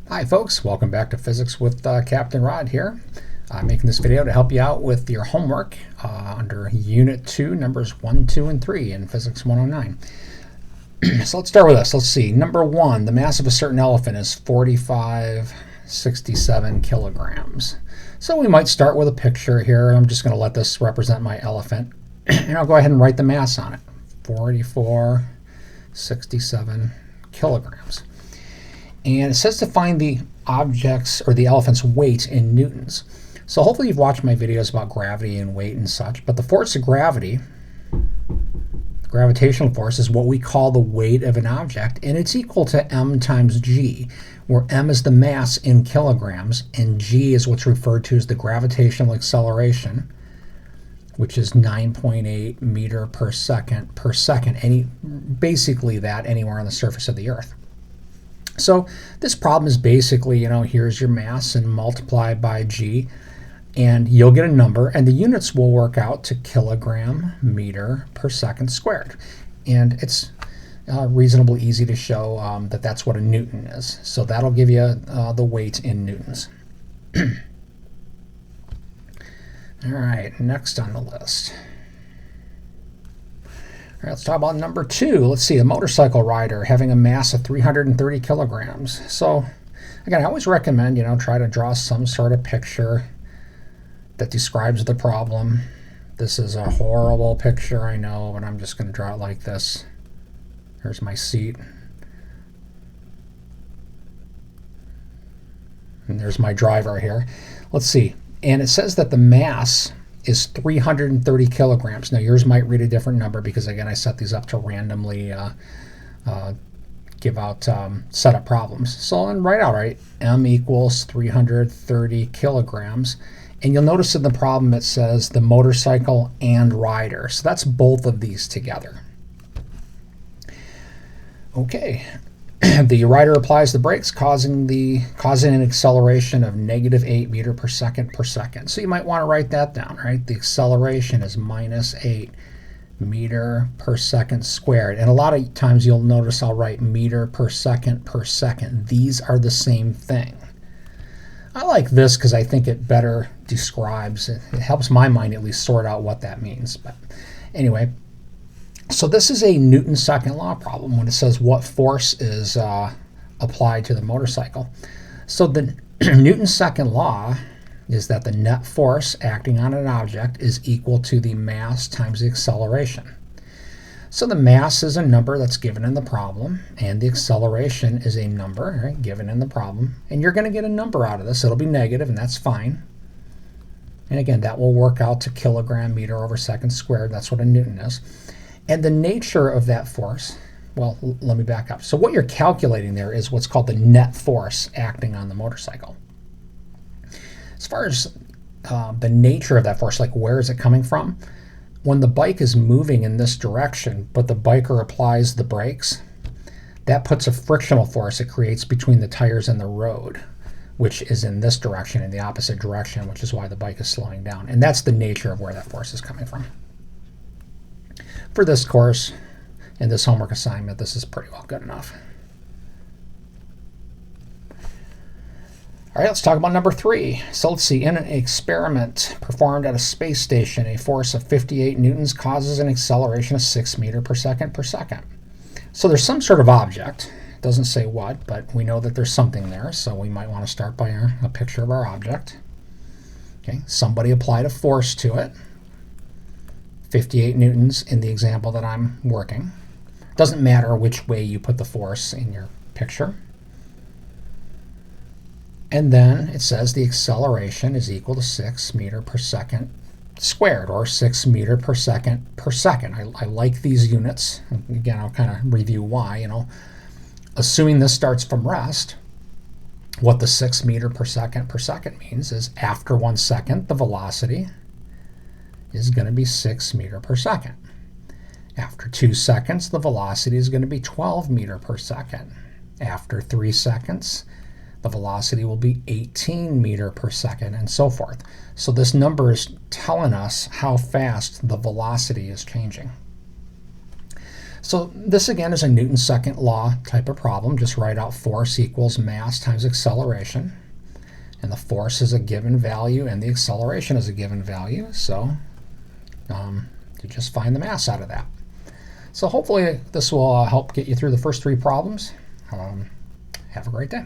Hi folks, welcome back to Physics with Captain Rod here. I'm making this video to help you out with your homework under Unit 2, numbers 1, 2, and 3 in Physics 109. So let's start with this. Let's see. Number 1, the mass of a certain elephant is 4567 kilograms. So we might start with a picture here. I'm just going to let this represent my elephant. And I'll go ahead and write the mass on it. 4467 kilograms. And it says to find the object's or the elephant's weight in newtons. So hopefully you've watched my videos about gravity and weight and such, but the force of gravity, the gravitational force, is what we call the weight of an object, and it's equal to m times g, where m is the mass in kilograms and g is what's referred to as the gravitational acceleration, which is 9.8 meter per second, basically that anywhere on the surface of the Earth. So this problem is basically, here's your mass and multiply by g, and you'll get a number, and the units will work out to kilogram meter per second squared. And it's reasonably easy to show that that's what a newton is. So that'll give you the weight in newtons. All right, next on the list. All right, let's talk about number 2. Let's see, a motorcycle rider having a mass of 330 kilograms. So again, I always recommend, try to draw some sort of picture that describes the problem. This is a horrible picture, I know, but I'm just going to draw it like this. Here's my seat. And there's my driver here. Let's see. And it says that the mass is 330 kilograms. Now yours might read a different number because again I set these up to randomly give out setup problems. So I'll write out, right, m equals 330 kilograms, and you'll notice in the problem it says the motorcycle and rider. So that's both of these together. Okay. The rider applies the brakes, causing an acceleration of -8 meter per second per second. So you might want to write that down, right? The acceleration is -8 meter per second squared. And a lot of times you'll notice I'll write meter per second per second. These are the same thing. I like this because I think it better describes, it helps my mind at least sort out what that means. But anyway, so this is a Newton's second law problem when it says what force is applied to the motorcycle. So the Newton's second law is that the net force acting on an object is equal to the mass times the acceleration. So the mass is a number that's given in the problem, and the acceleration is a number, right, given in the problem. And you're going to get a number out of this. It'll be negative, and that's fine. And again, that will work out to kilogram meter over second squared. That's what a Newton is. And the nature of that force, well, let me back up. So what you're calculating there is what's called the net force acting on the motorcycle. As far as the nature of that force, like where is it coming from? When the bike is moving in this direction, but the biker applies the brakes, that puts a frictional force it creates between the tires and the road, which is in this direction, in the opposite direction, which is why the bike is slowing down. And that's the nature of where that force is coming from. For this course and this homework assignment, this is pretty well good enough. All right, let's talk about number 3. So let's see, in an experiment performed at a space station, a force of 58 newtons causes an acceleration of 6 meter per second per second. So there's some sort of object. It doesn't say what, but we know that there's something there, so we might want to start by a picture of our object. Okay, somebody applied a force to it. 58 newtons in the example that I'm working. Doesn't matter which way you put the force in your picture. And then it says the acceleration is equal to 6 meter per second squared, or 6 meter per second per second. I like these units. Again, I'll kind of review why. Assuming this starts from rest, what the 6 meter per second means is after 1 second, the velocity is going to be 6 meter per second. After 2 seconds, the velocity is going to be 12 meter per second. After 3 seconds, the velocity will be 18 meter per second, and so forth. So this number is telling us how fast the velocity is changing. So this again is a Newton's second law type of problem. Just write out force equals mass times acceleration. And the force is a given value and the acceleration is a given value. So you just find the mass out of that. So hopefully this will help get you through the first three problems. Have a great day.